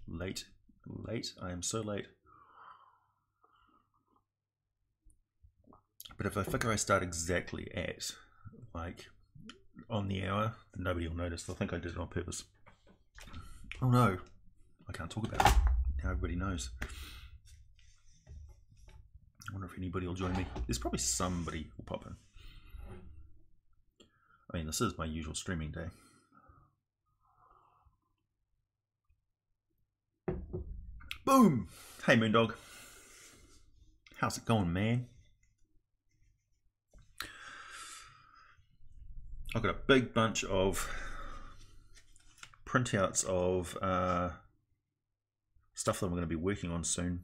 Late. I am so late. But if I figure I start exactly at, like, on the hour, then nobody will notice. They'll think I did it on purpose. Oh no, I can't talk about it. Now everybody knows. I wonder if anybody will join me. There's probably somebody who will pop in. I mean, this is my usual streaming day. Boom! Hey Moondog. How's it going, man? I've got a big bunch of printouts of stuff that I'm going to be working on soon.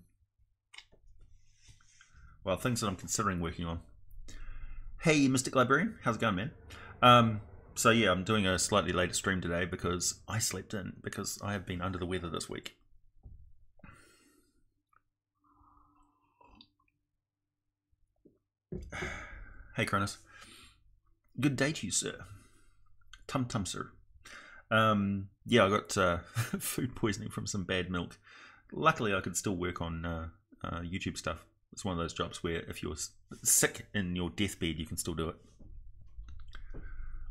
Well, things that I'm considering working on. Hey, Mystic Librarian, how's it going, man? So yeah, I'm doing a slightly later stream today because I slept in, because I have been under the weather this week. Hey, Cronus. Good day to you, sir. Tum tum, sir. Yeah, I got food poisoning from some bad milk. Luckily, I could still work on YouTube stuff. It's one of those jobs where if you're sick in your deathbed, you can still do it.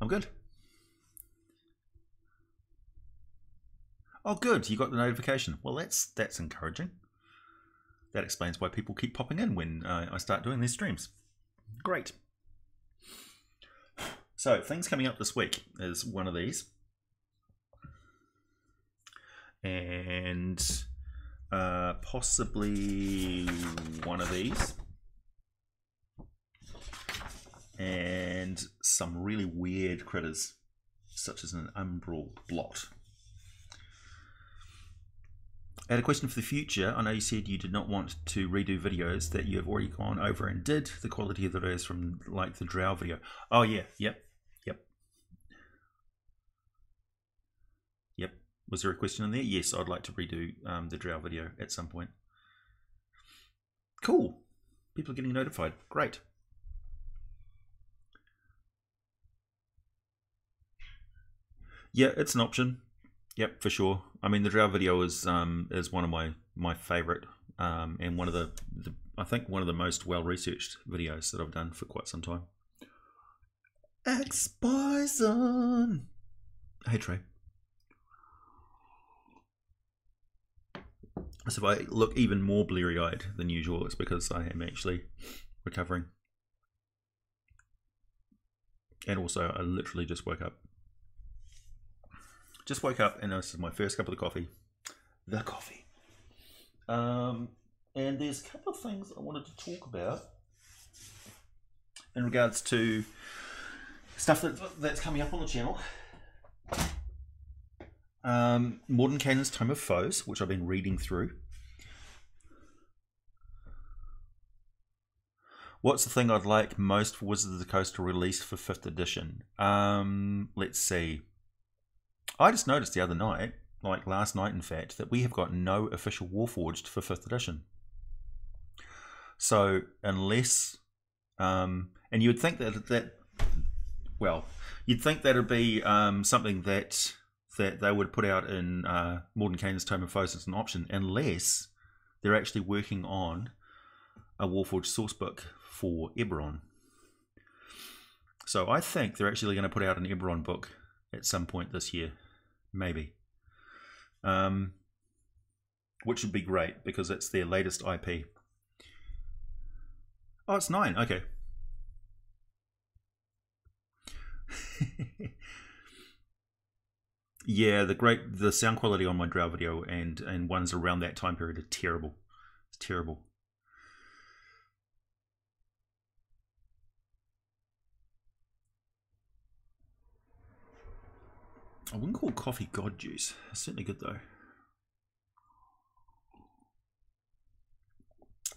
I'm good. Oh, good. You got the notification. Well, that's encouraging. That explains why people keep popping in when I start doing these streams. Great. So, things coming up this week is one of these. And possibly one of these. And some really weird critters, such as an umbral blot. I had a question for the future. I know you said you did not want to redo videos that you have already gone over and did. The quality of the videos from like the drow video. Oh yeah, yep. Was there a question in there? Yes, I'd like to redo the drow video at some point. Cool. People are getting notified. Great. Yeah, it's an option. Yep, for sure. I mean, the drow video is one of my favorite and one of the I think one of the most well researched videos that I've done for quite some time. X-Bison. Hey Trey. So if I look even more bleary-eyed than usual, it's because I am actually recovering. And also, I literally just woke up. Just woke up, and this is my first cup of the coffee. The coffee. And there's a couple of things I wanted to talk about in regards to stuff that's coming up on the channel. Modern Canon's Tome of Foes, which I've been reading through. What's the thing I'd like most for Wizards of the Coast to release for 5th edition? Let's see. I just noticed the other night, like last night in fact, that we have got no official Warforged for 5th edition. So unless, and you would think well, you'd think that would be something that they would put out in Modern Canon's Tome of Foes as an option, unless they're actually working on a Warforged sourcebook for Eberron. So I think they're actually going to put out an Eberron book at some point this year, maybe. Which would be great because it's their latest IP. Oh, it's 9. Okay. Yeah, the sound quality on my drow video and ones around that time period are terrible. It's terrible. I wouldn't call coffee god juice. It's certainly good though.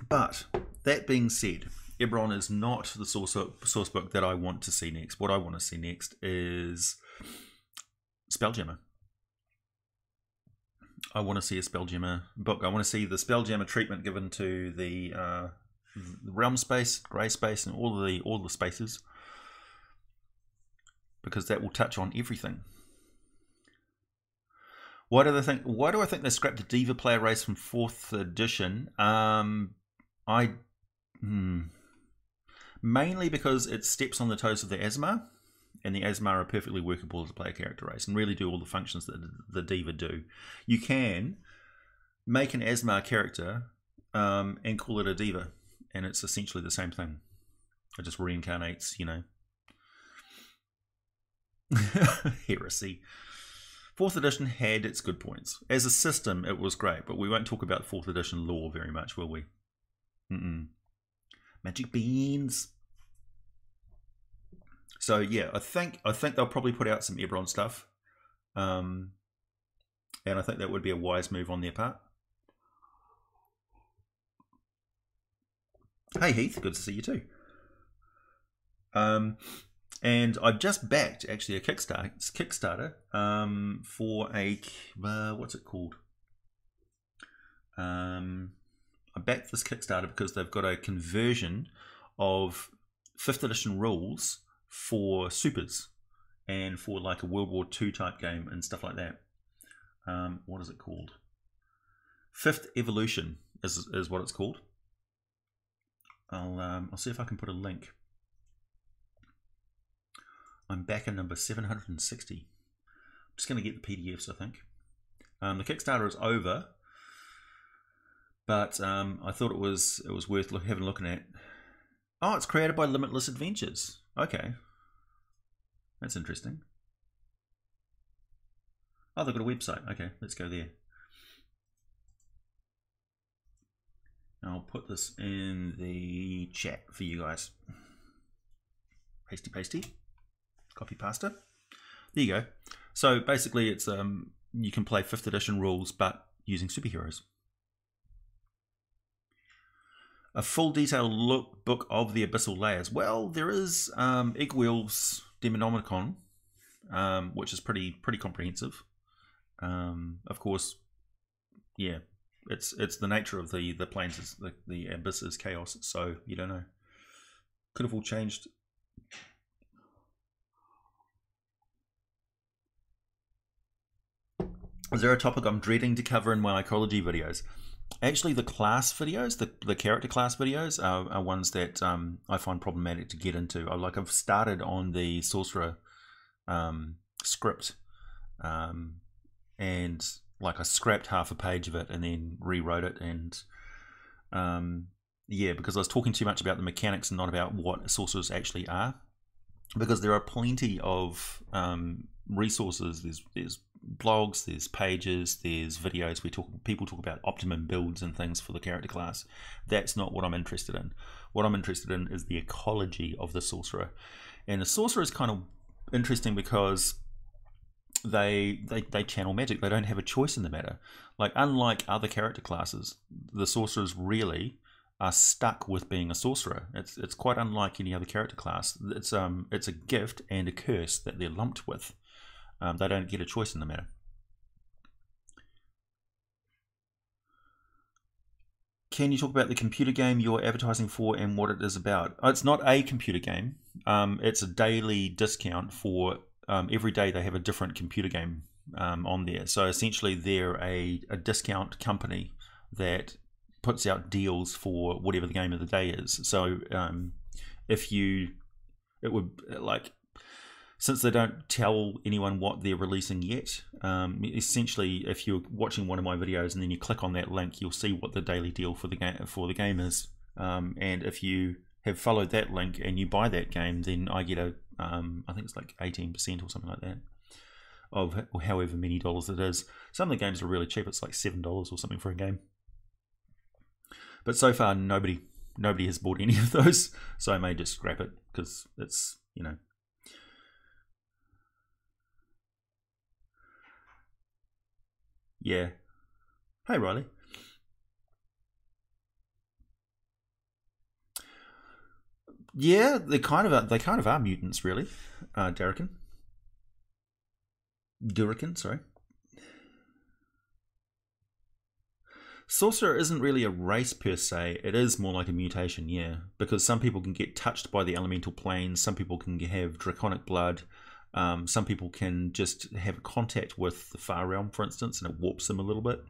But that being said, Eberron is not the source book that I want to see next. What I want to see next is Spelljammer. I want to see a Spelljammer book. I want to see the Spelljammer treatment given to the realm space, grey space, and all the spaces, because that will touch on everything. Why do they think? Why do I think they scrapped the Diva player race from 4th edition? Mainly because it steps on the toes of the Asmar, and the Asmar are perfectly workable as a player character race and really do all the functions that the Diva do. You can make an Asmar character and call it a Diva, and it's essentially the same thing. It just reincarnates, you know. Heresy. 4th edition had its good points. As a system, it was great, but we won't talk about 4th edition lore very much, will we? Magic beans. So yeah, I think they'll probably put out some Eberron stuff, and I think that would be a wise move on their part. Hey Heath, good to see you too. And I've just backed actually a Kickstarter for a what's it called? I backed this Kickstarter because they've got a conversion of 5th edition rules for supers and for like a World War II type game and stuff like that. What is it called? 5th Evolution is what it's called. I'll see if I can put a link. I'm back at number 760. I'm just going to get the PDFs, I think. The Kickstarter is over, but I thought it was worth having a look at. Oh, it's created by Limitless Adventures. Okay, that's interesting. Oh, they've got a website. Okay, let's go there. I'll put this in the chat for you guys. Pasty. Copy pasta. There you go. So basically it's you can play 5th edition rules but using superheroes. A full detailed lookbook of the Abyssal Layers. Well, there is Egwell's Demonomicon, which is pretty comprehensive. Of course, yeah, it's the nature of the planes is the abyss is chaos, so you don't know. Could have all changed. Is there a topic I'm dreading to cover in my ecology videos? Actually, the class videos, the character class videos are ones that I find problematic to get into. I've started on the sorcerer script, and like I scrapped half a page of it and then rewrote it, and yeah, because I was talking too much about the mechanics and not about what sorcerers actually are. Because there are plenty of resources. There's blogs, there's pages, there's videos. People talk about optimum builds and things for the character class. That's not what I'm interested in. What I'm interested in is the ecology of the sorcerer. And the sorcerer is kind of interesting because they channel magic. They don't have a choice in the matter. Like, unlike other character classes, the sorcerers really are stuck with being a sorcerer. It's quite unlike any other character class. It's a gift and a curse that they're lumped with. They don't get a choice in the matter. Can you talk about the computer game you're advertising for and what it is about? It's not a computer game. It's a daily discount for every day they have a different computer game on there. So essentially they're a discount company that puts out deals for whatever the game of the day is. So since they don't tell anyone what they're releasing yet, essentially if you're watching one of my videos and then you click on that link, you'll see what the daily deal for the game is. And if you have followed that link and you buy that game, then I get a I think it's like 18% or something like that of however many dollars it is. Some of the games are really cheap. It's like $7 or something for a game. But so far, nobody has bought any of those, so I may just scrap it because it's, you know. Yeah. Hey, Riley. Yeah, they kind of are mutants, really. Durakan, sorry. Sorcerer isn't really a race per se, it is more like a mutation, yeah. Because some people can get touched by the elemental planes, some people can have draconic blood, Some people can just have contact with the far realm, for instance, and it warps them a little bit.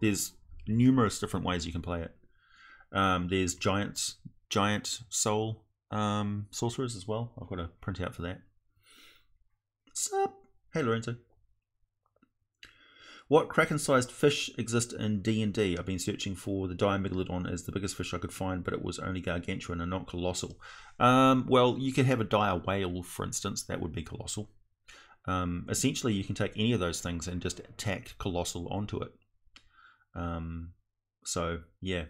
There's numerous different ways you can play it. There's giant soul sorcerers as well. I've got a printout for that. Sup? Hey Lorenzo. What kraken-sized fish exist in D&D? I've been searching for the Dimegalodon as the biggest fish I could find, but it was only gargantuan and not colossal. Well, you could have a dire whale, for instance. That would be colossal. Essentially, you can take any of those things and just tack colossal onto it. So, yeah.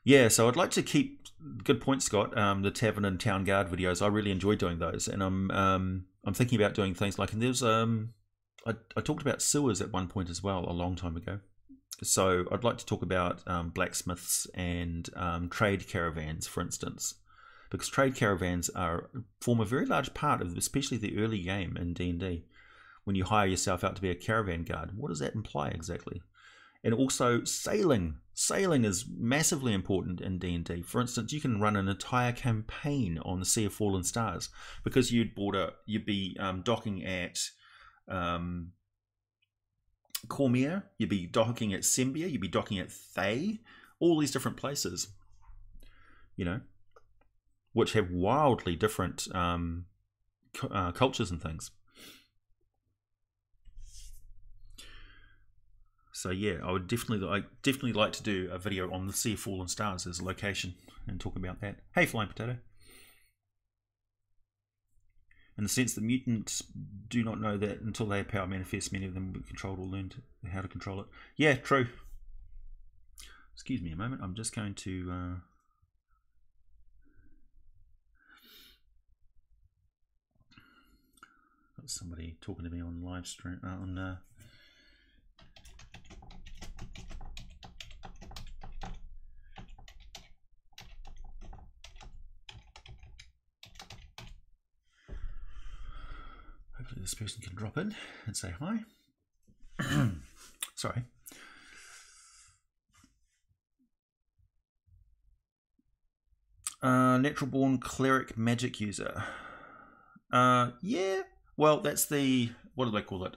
Yeah, so I'd like to keep, good point, Scott, the Tavern and Town Guard videos. I really enjoy doing those, and I'm thinking about doing things like, and there's I talked about sewers at one point as well a long time ago. So I'd like to talk about blacksmiths and trade caravans, for instance, because trade caravans form a very large part of especially the early game in D&D. When you hire yourself out to be a caravan guard, what does that imply exactly? And also sailing. Sailing is massively important in D&D. For instance, you can run an entire campaign on the Sea of Fallen Stars because you'd be docking at Cormier, you'd be docking at Sembia, you'd be docking at Thay, all these different places, you know, which have wildly different cultures and things. So yeah, I would definitely like to do a video on the Sea of Fallen Stars as a location and talk about that. Hey, Flying Potato. In the sense that mutants do not know that until their power manifests, many of them will be controlled or learned how to control it. Yeah, true. Excuse me a moment. I'm just going to. Got somebody talking to me on live stream on. Hopefully this person can drop in and say hi. Sorry. Natural born cleric magic user. Yeah. Well, that's the, what do they call it?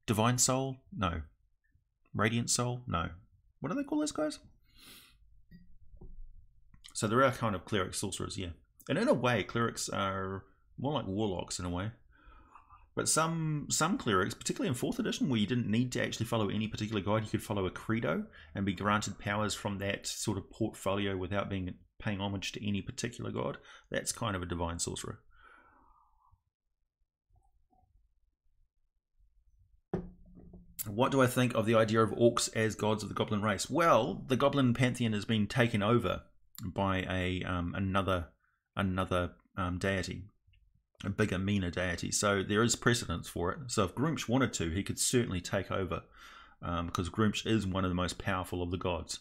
Divine soul? No. Radiant soul? No. What do they call those guys? So there are kind of cleric sorcerers, yeah. And in a way, clerics are more like warlocks in a way. But some clerics, particularly in 4th edition, where you didn't need to actually follow any particular god, you could follow a credo and be granted powers from that sort of portfolio without paying homage to any particular god. That's kind of a divine sorcerer. What do I think of the idea of orcs as gods of the goblin race? Well, the goblin pantheon has been taken over by another deity. A bigger, meaner deity. So there is precedence for it. So if Gruumsh wanted to, he could certainly take over because Gruumsh is one of the most powerful of the gods.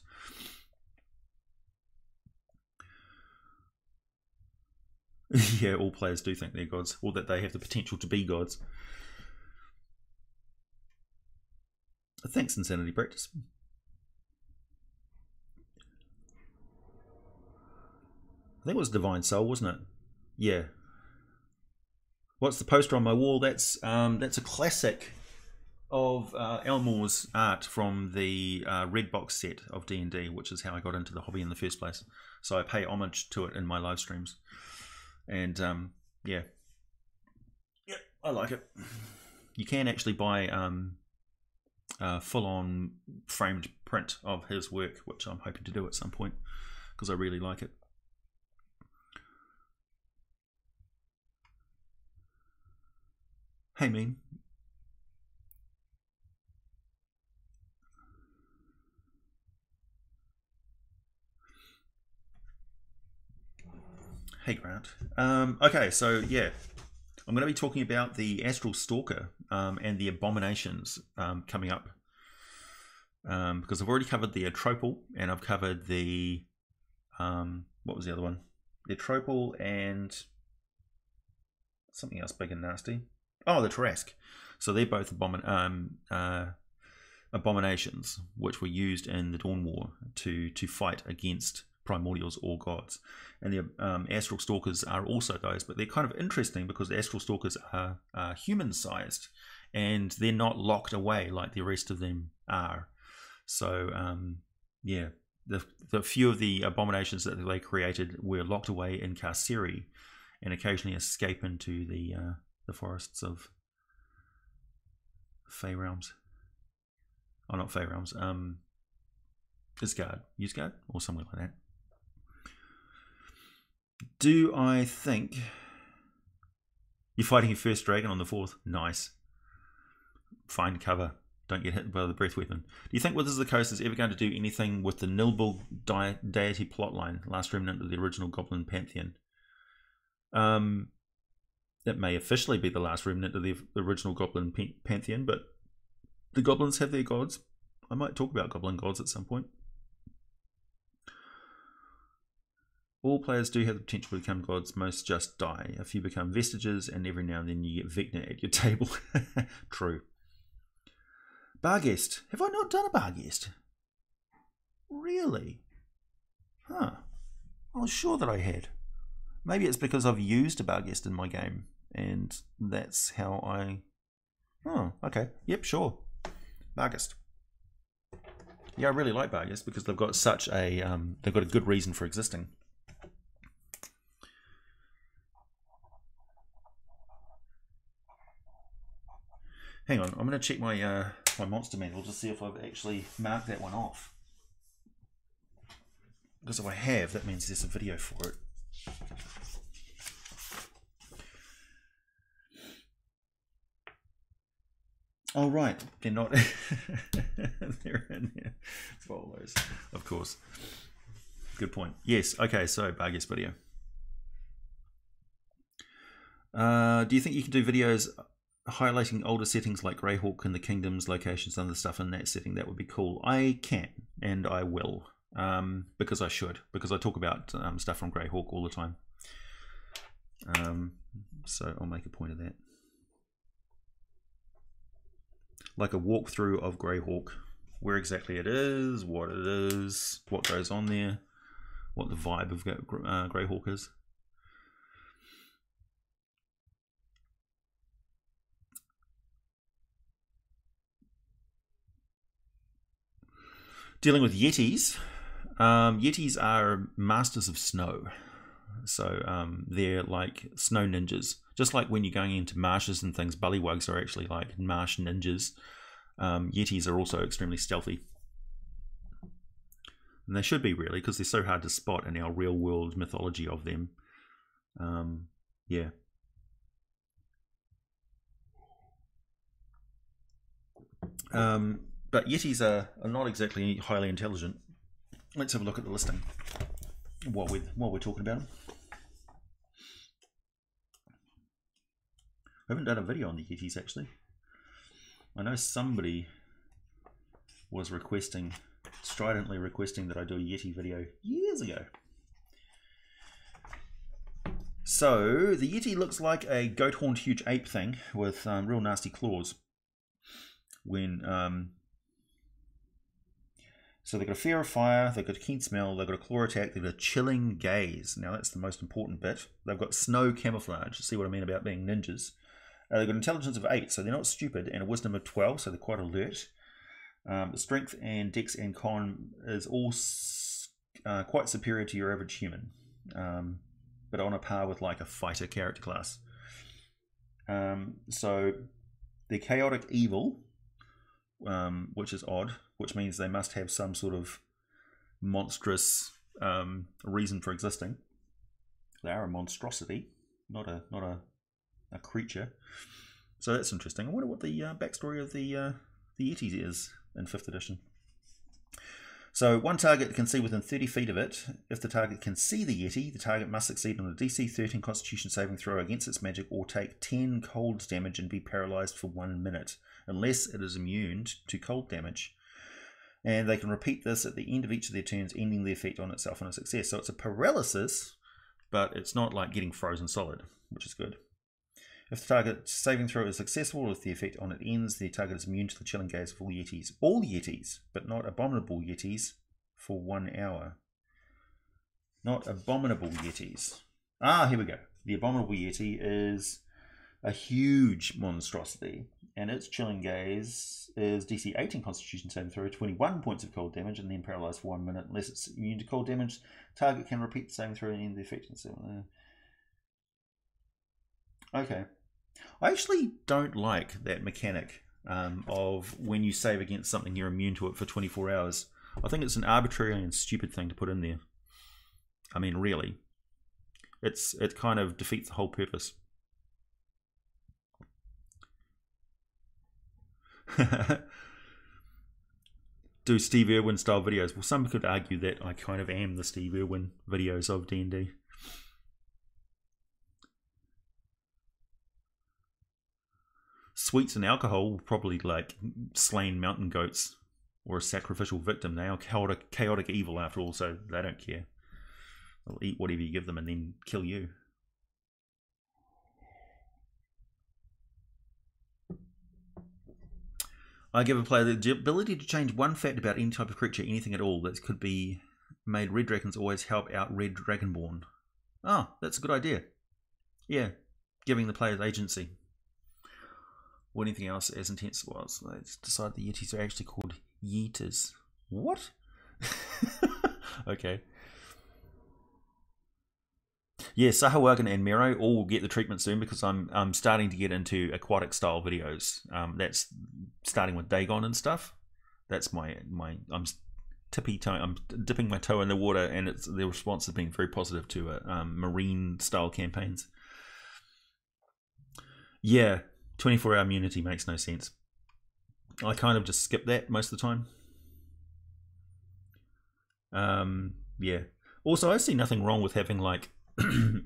Yeah, all players do think they're gods, or that they have the potential to be gods. Thanks, Insanity Practice. I think it was Divine Soul, wasn't it? Yeah. What's the poster on my wall? That's a classic of Elmore's art from the Red Box set of D&D, which is how I got into the hobby in the first place. So I pay homage to it in my live streams. And yeah. Yep, I like it. You can actually buy a full-on framed print of his work, which I'm hoping to do at some point because I really like it. Hey, meme. Hey, Grant. Okay, so yeah, I'm going to be talking about the Astral Stalker and the Abominations coming up because I've already covered the Atropal and I've covered the what was the other one? The Atropal and something else big and nasty. Oh, the Tarrasque. So they're both abominations, which were used in the Dawn War to fight against primordials or gods. And the astral stalkers are also those, but they're kind of interesting because the astral stalkers are human-sized, and they're not locked away like the rest of them are. So yeah, the few of the abominations that they created were locked away in Carceri, and occasionally escape into the forests of Fey Realms. Oh, not Fey Realms. Isgard, or somewhere like that. Do I think you're fighting your first dragon on the 4th? Nice. Find cover. Don't get hit by the breath weapon. Do you think Wizards of the Coast is ever going to do anything with the Nilbog deity plotline, last remnant of the original Goblin Pantheon? It may officially be the last remnant of the original Goblin Pantheon, but the goblins have their gods. I might talk about goblin gods at some point. All players do have the potential to become gods, most just die. A few become vestiges, and every now and then you get Vecna at your table. True. Barghest. Have I not done a Barghest? Really? Huh. I was sure that I had. Maybe it's because I've used a Barghest in my game, and that's how I... Oh, okay. Yep, sure. Barghest. Yeah, I really like Barghest because they've got such a... they've got a good reason for existing. Hang on, I'm going to check my my monster manual to see if I've actually marked that one off. Because if I have, that means there's a video for it. Oh right, they're not. They're in there. Bolos, of course. Good point. Yes. Okay. So Barghest video. Do you think you can do videos highlighting older settings like Greyhawk and the Kingdoms, locations, and other stuff in that setting? That would be cool. I can, and I will, because I should, because I talk about stuff from Greyhawk all the time. So I'll make a point of that. Like a walkthrough of Greyhawk, where exactly it is, what goes on there, what the vibe of Greyhawk is. Dealing with Yetis. Yetis are masters of snow. So they're like snow ninjas. Just like when you're going into marshes and things, bullywugs are actually like marsh ninjas. Yetis are also extremely stealthy. And they should be, really, because they're so hard to spot in our real world mythology of them. Yeah. But Yetis are not exactly highly intelligent. Let's have a look at the listing while we're talking about them. I haven't done a video on the Yetis, actually. I know somebody was stridently requesting that I do a Yeti video years ago. So, the Yeti looks like a goat-horned huge ape thing with real nasty claws. So they've got a fear of fire, they've got a keen smell, they've got a claw attack, they've got a chilling gaze. Now that's the most important bit. They've got snow camouflage. See what I mean about being ninjas. They've got intelligence of 8, so they're not stupid, and a wisdom of 12, so they're quite alert. The strength and dex and con is all quite superior to your average human, but on a par with like a fighter character class. So they're chaotic evil, which is odd, which means they must have some sort of monstrous reason for existing. They are a monstrosity, not a creature. So that's interesting. I wonder what the backstory of the Yetis is in 5th edition. So one target can see within 30 feet of it. If the target can see the Yeti, the target must succeed on a DC 13 Constitution saving throw against its magic or take 10 cold damage and be paralyzed for 1 minute, unless it is immune to cold damage. And they can repeat this at the end of each of their turns, ending the effect on itself on a success. So it's a paralysis, but it's not like getting frozen solid, which is good. If the target saving throw is successful, if the effect on it ends, the target is immune to the chilling gaze of all Yetis. All Yetis, but not abominable Yetis, for 1 hour. Not abominable Yetis. Ah, here we go. The abominable Yeti is a huge monstrosity, and its chilling gaze is DC 18 Constitution saving throw, 21 points of cold damage, and then paralyzed for 1 minute. Unless it's immune to cold damage, target can repeat the saving throw and end the effect. Okay. I actually don't like that mechanic of when you save against something, you're immune to it for 24 hours. I think it's an arbitrary and stupid thing to put in there. I mean, really. It kind of defeats the whole purpose. Do Steve Irwin style videos. Well, some could argue that I kind of am the Steve Irwin videos of D&D. Sweets and alcohol will probably like slain mountain goats or a sacrificial victim. They are chaotic evil after all, so they don't care. They'll eat whatever you give them and then kill you. I give a player the ability to change one fact about any type of creature, anything at all, that could be made red dragons always help out red dragonborn. Oh, that's a good idea. Yeah, giving the players agency. Or anything else as intense as was. Let's decide the Yetis are actually called Yeeters. What? Okay. Yeah, Sahawagan and Mero all will get the treatment soon because I'm starting to get into aquatic style videos. That's starting with Dagon and stuff. That's I'm dipping my toe in the water, and the response has been very positive to marine style campaigns. Yeah, 24-hour immunity makes no sense. I kind of just skip that most of the time. Yeah. Also, I see nothing wrong with having like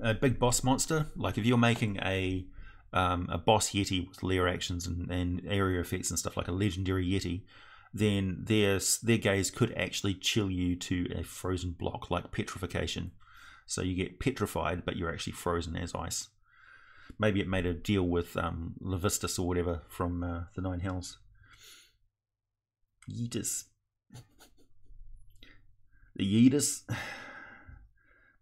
a big boss monster. Like if you're making a boss Yeti with lair actions and area effects and stuff, like a legendary Yeti, then their gaze could actually chill you to a frozen block, like petrification. So you get petrified, but you're actually frozen as ice. Maybe it made a deal with Levistus or whatever from the Nine Hells. Yeetus. The Yeetus.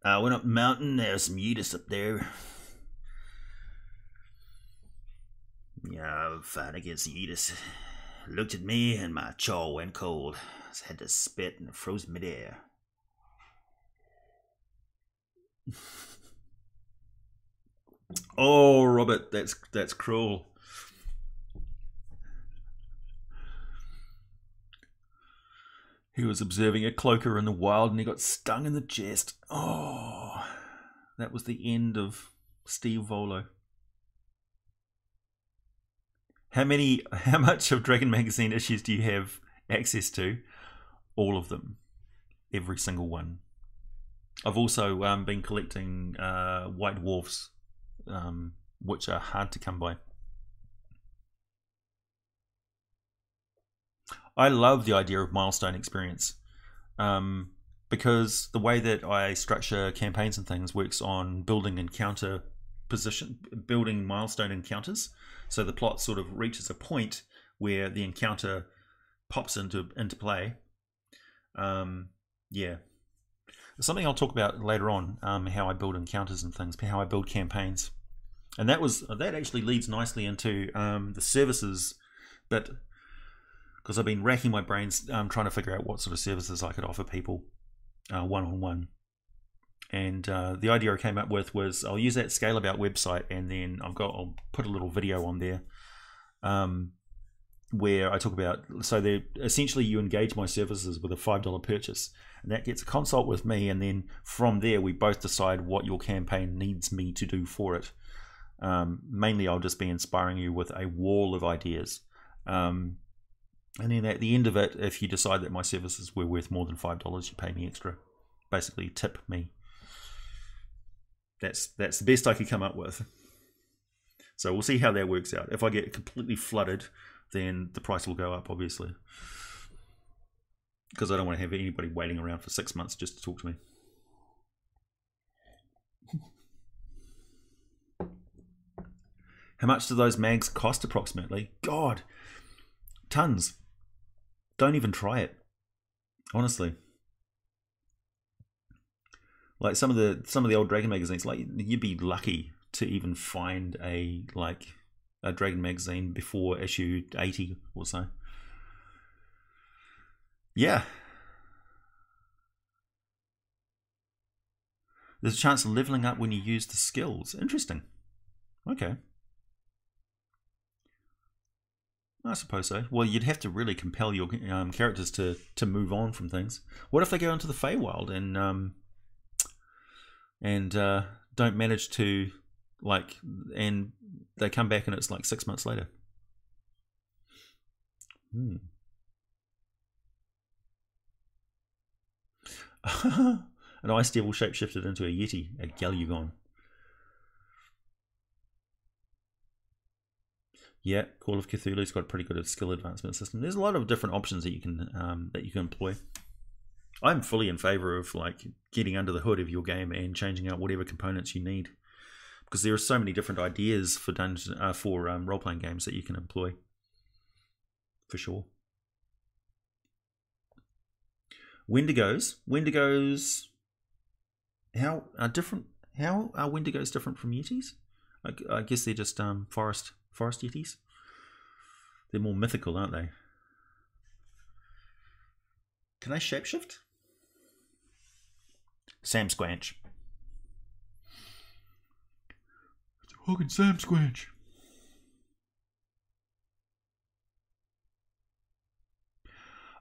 I went up the mountain, there's some Yeetus up there. Yeah, I fought against the Yeetus. Looked at me and my jaw went cold. I had to spit and it froze midair. Oh, Robert, that's cruel. He was observing a cloaker in the wild and he got stung in the chest. Oh, that was the end of Steve Volo. How much of Dragon Magazine issues do you have access to? All of them. Every single one. I've also been collecting White Dwarfs, which are hard to come by. I love the idea of milestone experience because the way that I structure campaigns and things works on building milestone encounters. So the plot sort of reaches a point where the encounter pops into play. Yeah, something I'll talk about later on. How I build encounters and things, how I build campaigns, and that actually leads nicely into the services bit. Because I've been racking my brains trying to figure out what sort of services I could offer people one-on-one. And the idea I came up with was I'll use that Scale About website, and then I'll put a little video on there where I talk about, so essentially you engage my services with a $5 purchase, and that gets a consult with me, and then from there we both decide what your campaign needs me to do for it. Mainly I'll just be inspiring you with a wall of ideas. And then at the end of it, if you decide that my services were worth more than $5, you pay me extra. Basically, tip me. That's the best I could come up with. So we'll see how that works out. If I get completely flooded, then the price will go up, obviously. Because I don't want to have anybody waiting around for 6 months just to talk to me. How much do those mags cost approximately? God, tons. Don't even try it. Honestly. Like some of the old Dragon magazines, like you'd be lucky to even find a Dragon magazine before issue 80 or so. Yeah. There's a chance of leveling up when you use the skills. Interesting. Okay. I suppose so. Well, you'd have to really compel your characters to move on from things. What if they go into the Feywild and don't manage to and they come back and it's like 6 months later? An ice devil shapeshifted into a yeti, a Galugon. Yeah, Call of Cthulhu's got a pretty good skill advancement system. There's a lot of different options that you can employ. I'm fully in favor of getting under the hood of your game and changing out whatever components you need, because there are so many different ideas for role-playing games that you can employ. For sure. Wendigos. How are Wendigos different from Yetis? I guess they're just forest Yetis. They're more mythical, aren't they? Can they shapeshift? Sam Squanch. It's fucking Sam Squanch.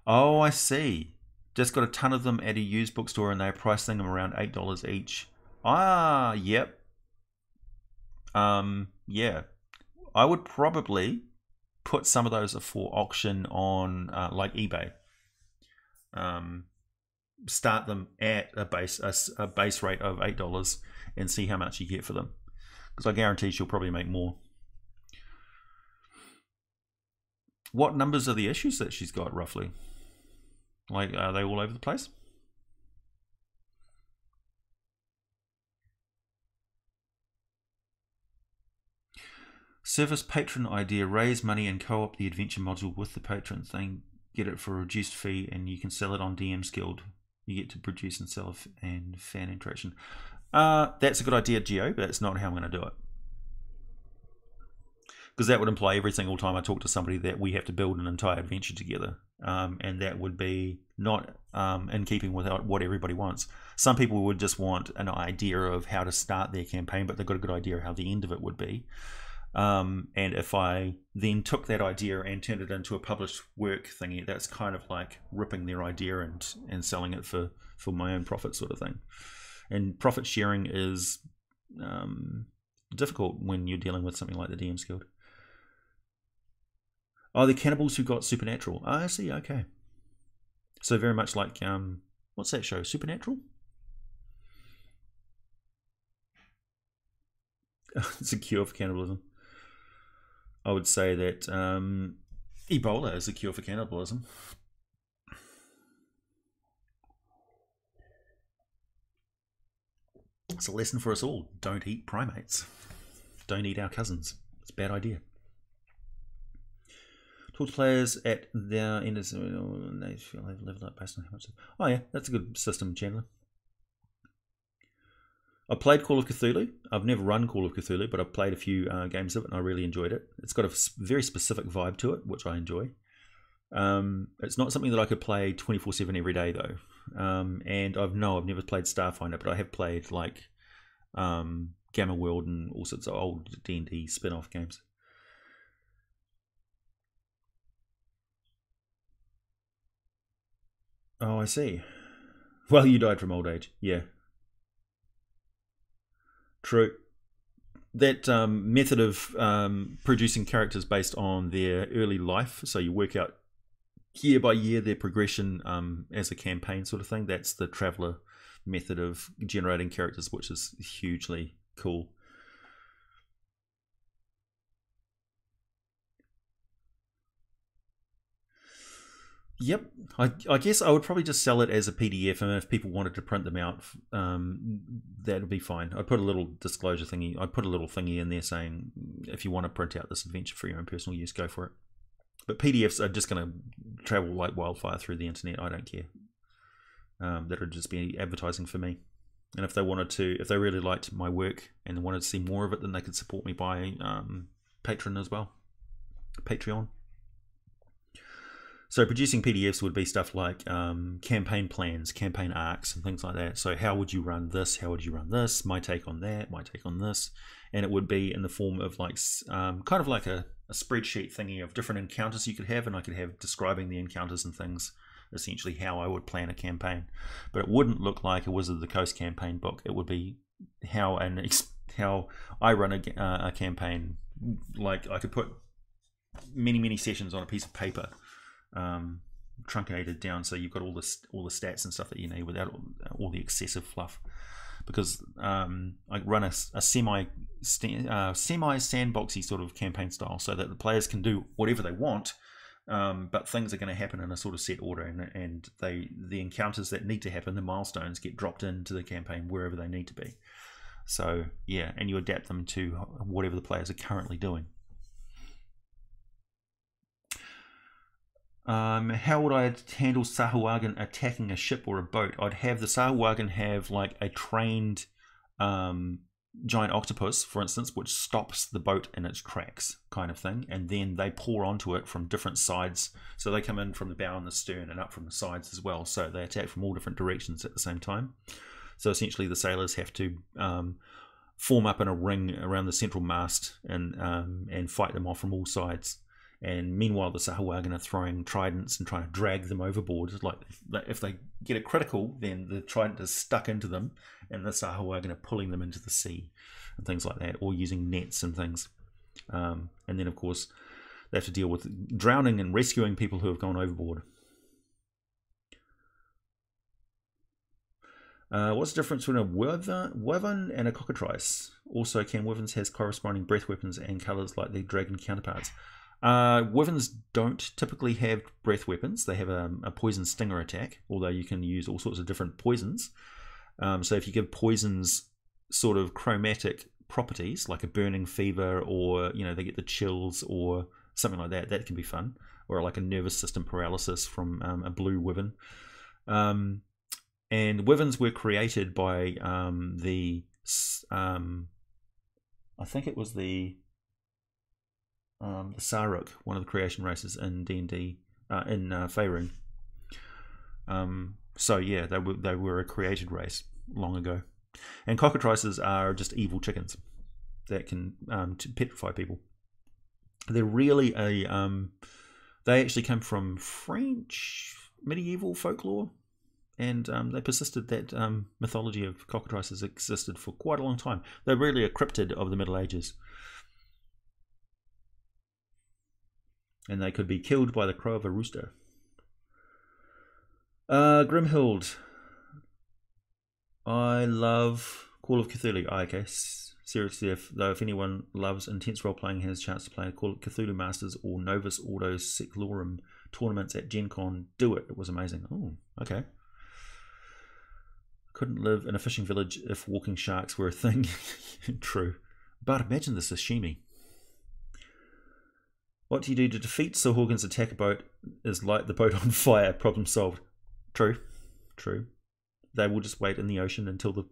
Oh, I see. Just got a ton of them at a used bookstore and they're pricing them around $8 each. Ah, yep. Yeah. I would probably put some of those for auction on like eBay. Start them at a base rate of $8 and see how much you get for them, because I guarantee she'll probably make more. What numbers are the issues that she's got roughly? Like, are they all over the place? Service patron idea: raise money and co-op the adventure module with the patrons. Then get it for a reduced fee and you can sell it on DM's Guild. You get to produce and sell and fan interaction. That's a good idea, Geo, but that's not how I'm going to do it. Because that would imply every single time I talk to somebody that we have to build an entire adventure together. And that would be not in keeping with what everybody wants. Some people would just want an idea of how to start their campaign, but they've got a good idea of how the end of it would be. And if I then took that idea and turned it into a published work thingy, that's kind of like ripping their idea and selling it for my own profit sort of thing. And profit sharing is difficult when you're dealing with something like the DM's Guild. Oh, the cannibals who got supernatural. Oh, I see, okay. So very much like, what's that show, Supernatural? It's a cure for cannibalism. I would say that Ebola is a cure for cannibalism. It's a lesson for us all. Don't eat primates. Don't eat our cousins. It's a bad idea. Talk to players at their end of they feel they've leveled up based on how much. Oh yeah, that's a good system, Chandler. I played Call of Cthulhu. I've never run Call of Cthulhu, but I've played a few games of it and I really enjoyed it. It's got a very specific vibe to it, which I enjoy. It's not something that I could play 24/7 every day though. And I've never played Starfinder, but I have played like Gamma World and all sorts of old D&D spin-off games. Oh, I see. Well, you died from old age. Yeah. True. That method of producing characters based on their early life, so you work out year by year their progression as a campaign sort of thing, that's the Traveller method of generating characters, which is hugely cool. Yep, I guess I would probably just sell it as a PDF, and if people wanted to print them out, that would be fine. I'd put a little disclosure thingy. I'd put a little thingy in there saying, if you want to print out this adventure for your own personal use, go for it. But PDFs are just going to travel like wildfire through the internet. I don't care. That would just be advertising for me. And if they wanted to, if they really liked my work and wanted to see more of it, then they could support me by Patreon as well. Patreon. So producing PDFs would be stuff like campaign plans, campaign arcs, and things like that. So how would you run this? How would you run this? My take on that, my take on this. And it would be in the form of like kind of like a spreadsheet thingy of different encounters you could have, and I could have describing the encounters and things, essentially how I would plan a campaign. But it wouldn't look like a Wizard of the Coast campaign book. It would be how I run a campaign. Like I could put many sessions on a piece of paper, truncated down, so you've got all the stats and stuff that you need without all the excessive fluff. Because I run a semi sandboxy sort of campaign style, so that the players can do whatever they want, but things are going to happen in a sort of set order, and the encounters that need to happen, the milestones, get dropped into the campaign wherever they need to be. So yeah, and you adapt them to whatever the players are currently doing. How would I handle Sahuagin attacking a ship or a boat? I'd have the Sahuagin have like a trained giant octopus, for instance, which stops the boat in its tracks, kind of thing, and then they pour onto it from different sides. So they come in from the bow and the stern, and up from the sides as well. So they attack from all different directions at the same time. So essentially, the sailors have to form up in a ring around the central mast and fight them off from all sides. And meanwhile, the Sahuagin are throwing tridents and trying to drag them overboard. Like if they get a critical, then the trident is stuck into them, and the Sahuagin are pulling them into the sea and things like that, or using nets and things. And then, of course, they have to deal with drowning and rescuing people who have gone overboard. What's the difference between a wyvern and a cockatrice? Also, can wyverns has corresponding breath weapons and colours like their dragon counterparts? Wyverns don't typically have breath weapons. They have a poison stinger attack, although you can use all sorts of different poisons. So if you give poisons sort of chromatic properties, like a burning fever, or they get the chills or something like that, that can be fun. Or like a nervous system paralysis from a blue wyvern. And wyverns were created by I think it was the Saruk, one of the creation races in D&D, in Faerun. So yeah, they were a created race long ago. And cockatrices are just evil chickens that can petrify people. They're really they actually come from French medieval folklore, and they persisted. That mythology of cockatrices existed for quite a long time. They're really a cryptid of the Middle Ages. And they could be killed by the crow of a rooster. Grimhild. I love Call of Cthulhu. Okay, seriously, if anyone loves intense role-playing and has a chance to play Call of Cthulhu Masters or Novus Ordo Seclorum tournaments at Gen Con, do it. It was amazing. Oh, okay. Couldn't live in a fishing village if walking sharks were a thing. True. But imagine the sashimi. What do you do to defeat Sahuagin's attack a boat is light the boat on fire. Problem solved. True. They will just wait in the ocean until the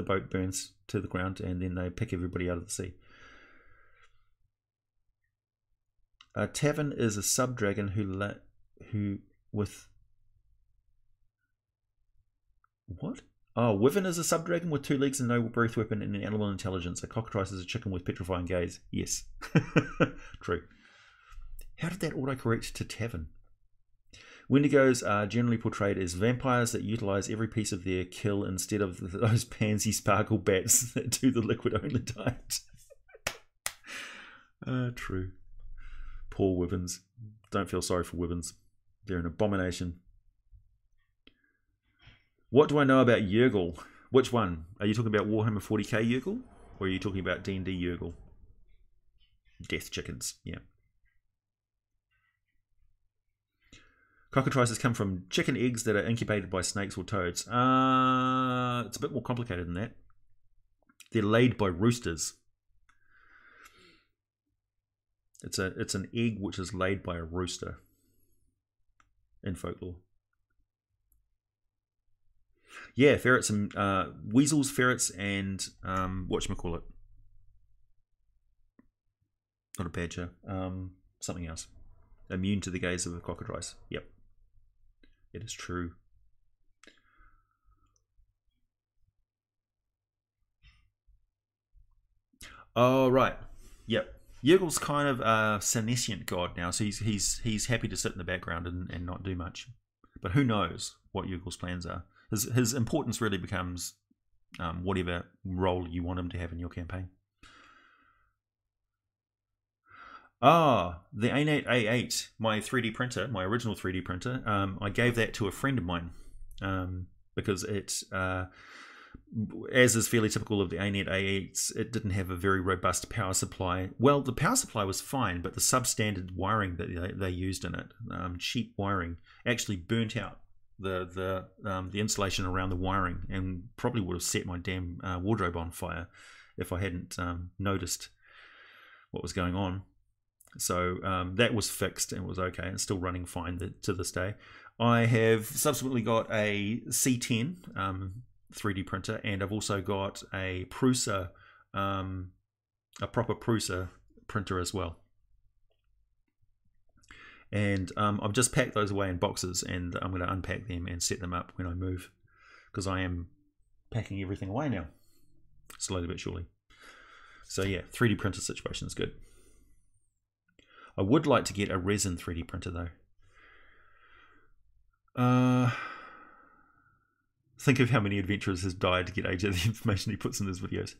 boat burns to the ground, and then they pick everybody out of the sea. A tavern is a sub-dragon What? Oh, wyvern is a sub-dragon with 2 legs and no breath weapon and an animal intelligence. A cockatrice is a chicken with petrifying gaze. Yes. True. How did that autocorrect to tavern? Wendigos are generally portrayed as vampires that utilize every piece of their kill instead of those pansy sparkle bats that do the liquid-only diet. True. Poor wyverns. Don't feel sorry for wyverns. They're an abomination. What do I know about Yurgle? Which one? Are you talking about Warhammer 40k Yurgle? Or are you talking about D&D Yurgle? Death chickens, yeah. Cockatrices come from chicken eggs that are incubated by snakes or toads. It's a bit more complicated than that. They're laid by roosters. It's an egg which is laid by a rooster in folklore. Yeah, ferrets and weasels, ferrets, and whatchamacallit. Not a badger. Something else. Immune to the gaze of a cockatrice. Yep. It is true. Oh, right. Yep. Yergil's kind of a senescent god now, so he's happy to sit in the background and not do much. But who knows what Yergil's plans are. His importance really becomes whatever role you want him to have in your campaign. Ah, the A8 A8, my 3D printer, my original 3D printer, I gave that to a friend of mine because it, as is fairly typical of the A8 A8s, it didn't have a very robust power supply. Well, the power supply was fine, but the substandard wiring that they used in it, cheap wiring, actually burnt out the insulation around the wiring and probably would have set my damn wardrobe on fire if I hadn't noticed what was going on. So that was fixed and was okay. It's still running fine to this day. I have subsequently got a C10 3D printer, and I've also got a Prusa, a proper Prusa printer as well. And I've just packed those away in boxes, and I'm going to unpack them and set them up when I move, because I am packing everything away now, slowly but surely. So yeah, 3D printer situation is good. I would like to get a resin 3D printer though. Think of how many adventurers has died to get age of the information he puts in his videos.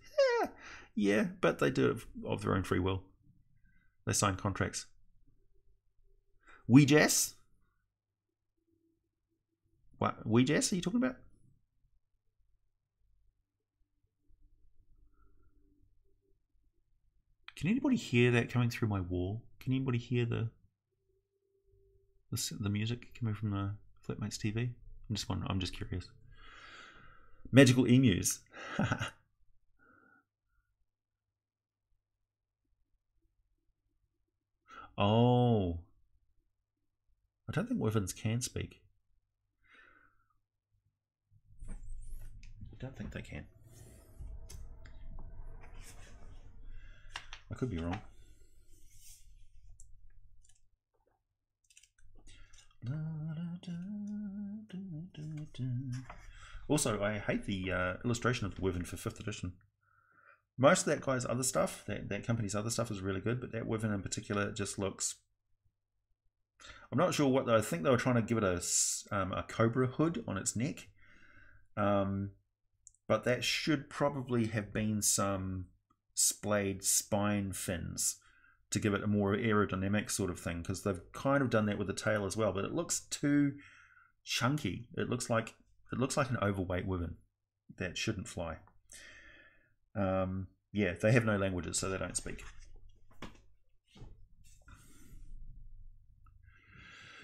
Yeah, but they do it of their own free will. They sign contracts. Weejass? What? Weejass are you talking about? Can anybody hear that coming through my wall? Can anybody hear the music coming from the Flatmates TV? I'm just curious. Magical emus. Oh. I don't think wyverns can speak. I don't think they can. I could be wrong. Also, I hate the illustration of the wyvern for 5th edition. Most of that guy's other stuff, that company's other stuff is really good, but that wyvern in particular just looks... I'm not sure what... I think they were trying to give it a cobra hood on its neck. But that should probably have been some splayed spine fins to give it a more aerodynamic sort of thing, because they've kind of done that with the tail as well, but it looks too chunky. It looks like an overweight wyvern that shouldn't fly. Yeah, they have no languages, so they don't speak.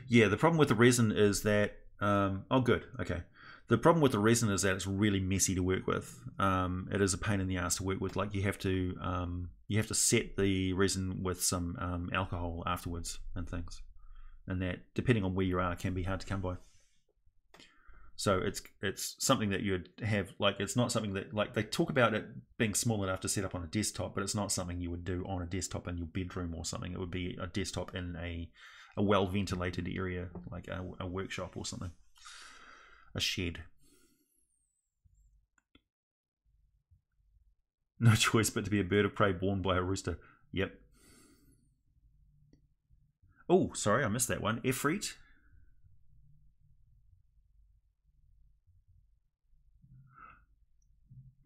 Yeah, the problem with the resin is that oh good, okay. The problem with the resin is that it's really messy to work with. It is a pain in the ass to work with. Like you have to set the resin with some alcohol afterwards and things, and that, depending on where you are, can be hard to come by. So it's something that you'd have, like, it's not something that, like, they talk about it being small enough to set up on a desktop, but it's not something you would do on a desktop in your bedroom or something. It would be a desktop in a well ventilated area, like a workshop or something. A shed. No choice but to be a bird of prey born by a rooster. Yep. Oh, sorry, I missed that one. Efreet.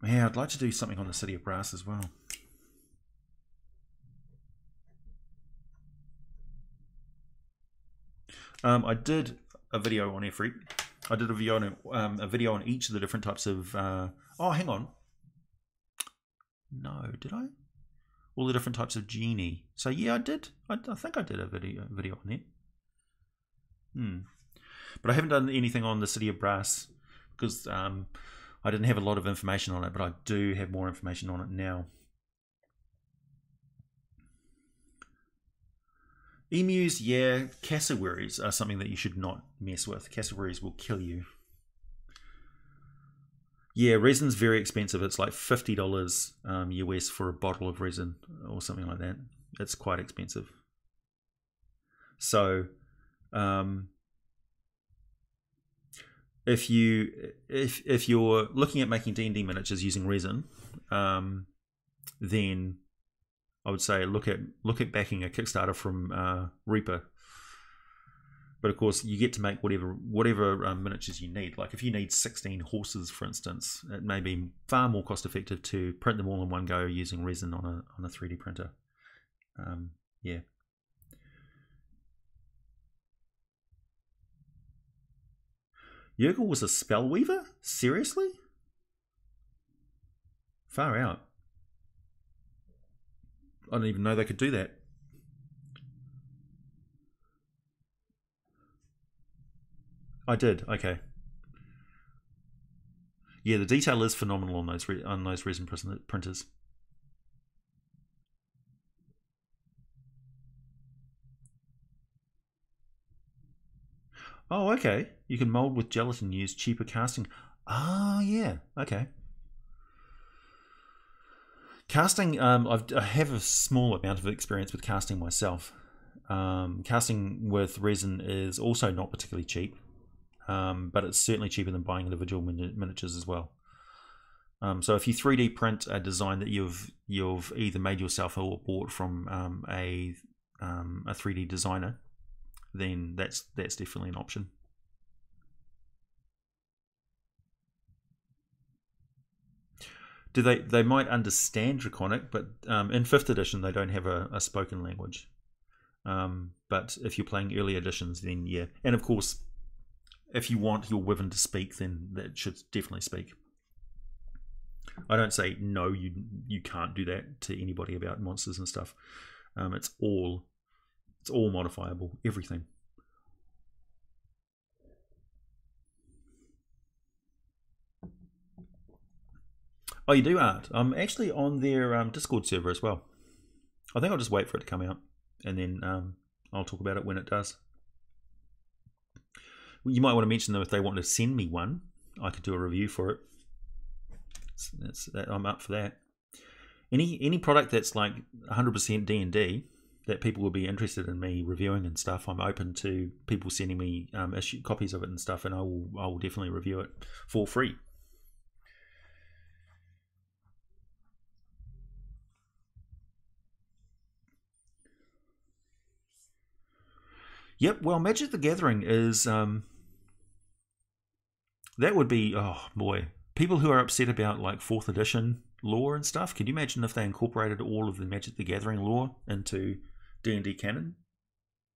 Yeah, I'd like to do something on the City of Brass as well. I did a video on Efreet. I did a video on each of the different types of... oh, hang on. No, did I? All the different types of genie. So yeah, I did. I think I did a video on it. But I haven't done anything on the City of Brass because I didn't have a lot of information on it, but I do have more information on it now. Emus, yeah. Cassowaries are something that you should not mess with. Cassowaries will kill you. Yeah, resin's very expensive. It's like $50 US for a bottle of resin or something like that. It's quite expensive. So, if you're looking at making D&D miniatures using resin, then I would say look at backing a Kickstarter from Reaper. But of course, you get to make whatever miniatures you need. Like if you need 16 horses, for instance, it may be far more cost effective to print them all in one go using resin on a 3D printer. Yeah. Yergel was a spell weaver? Seriously? Far out. I didn't even know they could do that. I did. Okay. Yeah, the detail is phenomenal on those resin printers. Oh, okay. You can mold with gelatin, use cheaper casting. Ah, yeah. Okay. Casting, I have a small amount of experience with casting myself. Casting with resin is also not particularly cheap, but it's certainly cheaper than buying individual miniatures as well. So if you 3D print a design that you've either made yourself or bought from a 3D designer, then that's definitely an option. They might understand Draconic, but in 5th edition they don't have a spoken language. But if you're playing early editions, then yeah. And of course, if you want your Wyvern to speak, then that should definitely speak. I don't say no, you can't do that to anybody about monsters and stuff. It's all modifiable, everything. Oh, you do, Art? I'm actually on their Discord server as well. I think I'll just wait for it to come out, and then I'll talk about it when it does. You might want to mention though if they want to send me one, I could do a review for it. I'm up for that. Any product that's like 100% D&D that people will be interested in me reviewing and stuff, I'm open to people sending me copies of it and stuff, and I will definitely review it for free. Yep, well, Magic the Gathering is that would be, oh boy, people who are upset about like 4th edition lore and stuff. Can you imagine if they incorporated all of the Magic the Gathering lore into D&D canon?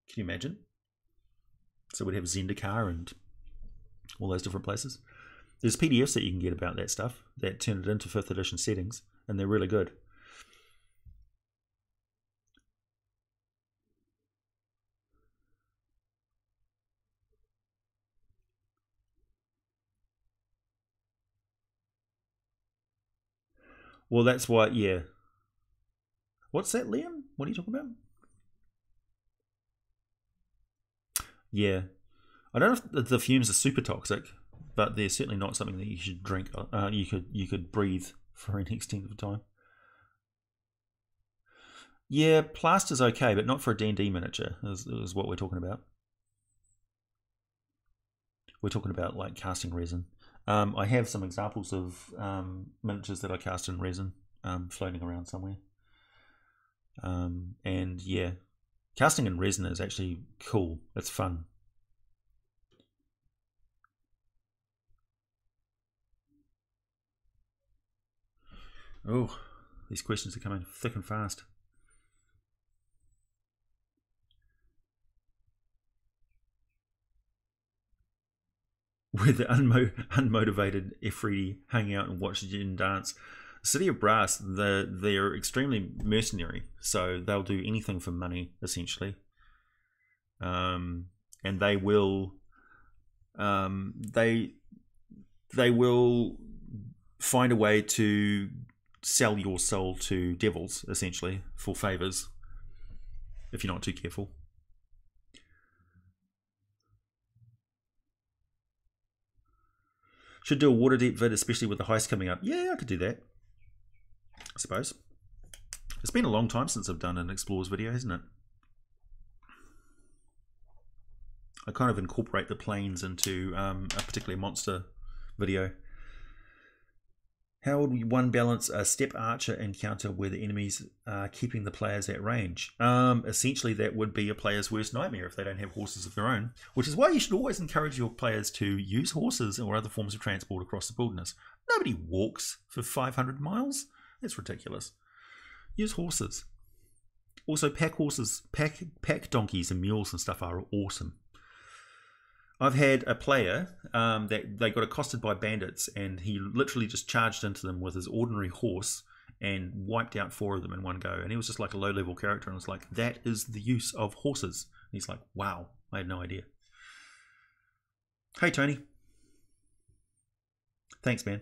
Can you imagine? So we'd have Zendikar and all those different places. There's PDFs that you can get about that stuff that turn it into 5th edition settings, and they're really good. Well, that's why, yeah. What's that, Liam? What are you talking about? Yeah. I don't know if the fumes are super toxic, but they're certainly not something that you should drink. You could breathe for an extended time. Yeah, plaster's okay, but not for a D&D miniature, is what we're talking about. We're talking about like casting resin. I have some examples of miniatures that I cast in resin floating around somewhere. And yeah, casting in resin is actually cool. It's fun. Oh, these questions are coming thick and fast. With the unmotivated Efreeti hanging out and watching Jen dance. City of Brass, they're extremely mercenary, so they'll do anything for money, essentially. And they will they will find a way to sell your soul to devils, essentially, for favors, if you're not too careful. Should do a water deep vid, especially with the heist coming up. Yeah, I could do that, I suppose. It's been a long time since I've done an Explorers video, hasn't it? I kind of incorporate the planes into a particular monster video. How would one balance a step archer encounter where the enemies are keeping the players at range? Essentially, that would be a player's worst nightmare if they don't have horses of their own, which is why you should always encourage your players to use horses or other forms of transport across the wilderness. Nobody walks for 500 miles. That's ridiculous. Use horses. Also, pack horses, pack donkeys and mules and stuff are awesome. I've had a player that they got accosted by bandits, and he literally just charged into them with his ordinary horse and wiped out 4 of them in one go. And he was just like a low-level character, and was like, that is the use of horses. And he's like, wow, I had no idea. Hey, Tony. Thanks, man.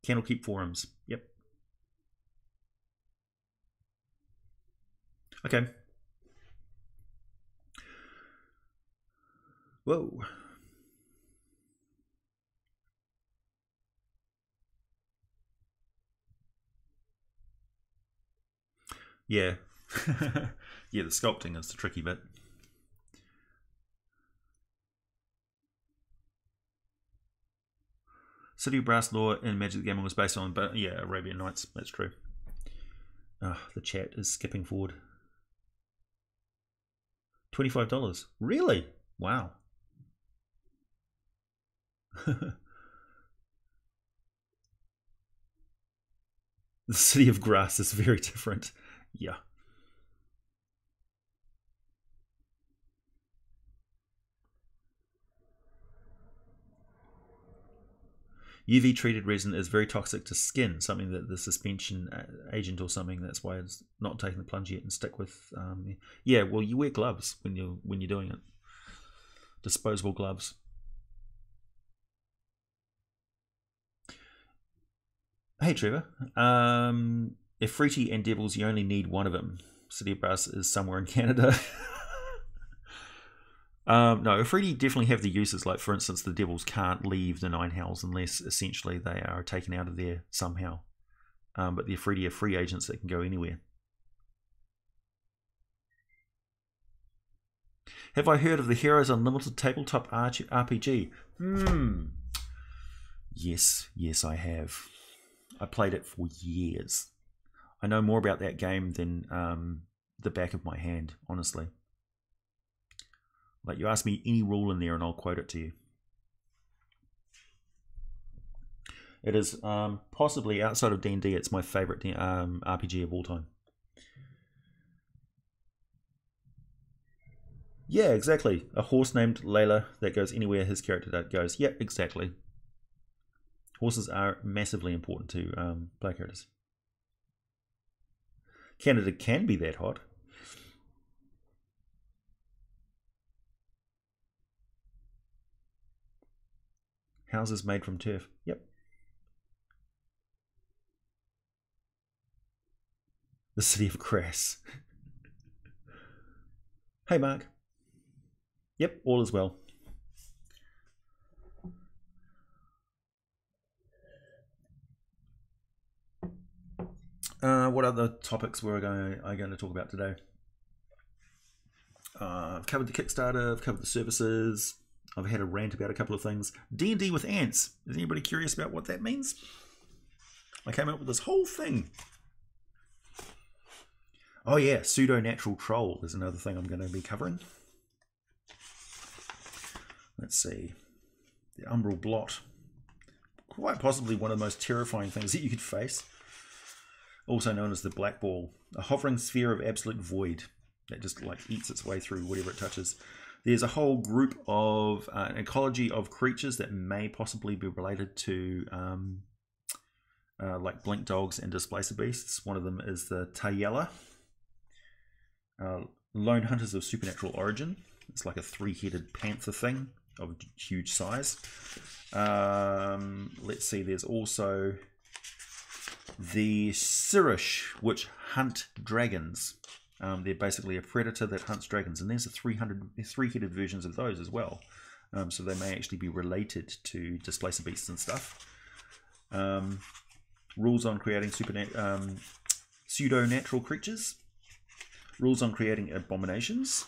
Candlekeep forums. Yep. Okay. Whoa. Yeah. Yeah, the sculpting is the tricky bit. City of Brass lore in Magic the Gathering was based on, but yeah, Arabian Nights. That's true. The chat is skipping forward. $25. Really? Wow. The City of Grass is very different. Yeah. UV treated resin is very toxic to skin, something that the suspension agent or something, that's why it's not taking the plunge yet and stick with. Yeah, well, you wear gloves when you're doing it. Disposable gloves. Hey Trevor, Ifriti and Devils, you only need one of them. City of Brass is somewhere in Canada. No, Ifriti definitely have the uses. Like, for instance, the Devils can't leave the Nine Hells unless essentially they are taken out of there somehow. But the Ifriti are free agents that can go anywhere. Have I heard of the Heroes Unlimited tabletop RPG? Yes, I have. I played it for years. I know more about that game than the back of my hand, honestly. Like, you ask me any rule in there and I'll quote it to you. It is possibly, outside of D&D, it's my favourite RPG of all time. Yeah, exactly. A horse named Layla that goes anywhere his character goes. Yep, exactly. Horses are massively important to player characters. Canada can be that hot. Houses made from turf. Yep. The City of Grass. Hey, Mark. Yep, all is well. What other topics were I going to talk about today? I've covered the Kickstarter, I've covered the services, I've had a rant about a couple of things. D&D with ants. Is anybody curious about what that means? I came up with this whole thing. Oh yeah, pseudo-natural troll is another thing I'm going to be covering. Let's see. The umbral blot. Quite possibly one of the most terrifying things that you could face. Also known as the black ball. A hovering sphere of absolute void that just like eats its way through whatever it touches. There's a whole group of an ecology of creatures that may possibly be related to like blink dogs and displacer beasts. One of them is the Tayella. Lone hunters of supernatural origin. It's like a 3-headed panther thing of huge size. Let's see, there's also the Sirish, which hunt dragons. They're basically a predator that hunts dragons, and there's a 3-headed versions of those as well. So they may actually be related to Displacer Beasts and stuff. Rules on creating pseudo-natural creatures. Rules on creating abominations.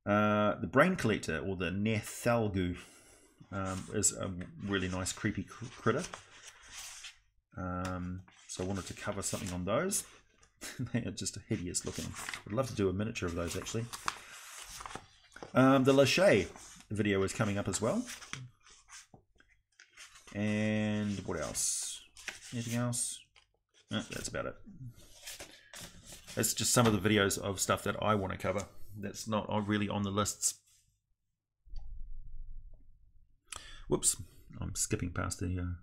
The Brain Collector, or the Nethalgu, is a really nice creepy critter. So I wanted to cover something on those. They are just hideous looking. I'd love to do a miniature of those actually. The Lachey video is coming up as well. And what else? Anything else? No, that's about it. That's just some of the videos of stuff that I want to cover. That's not really on the lists. Whoops, I'm skipping past the...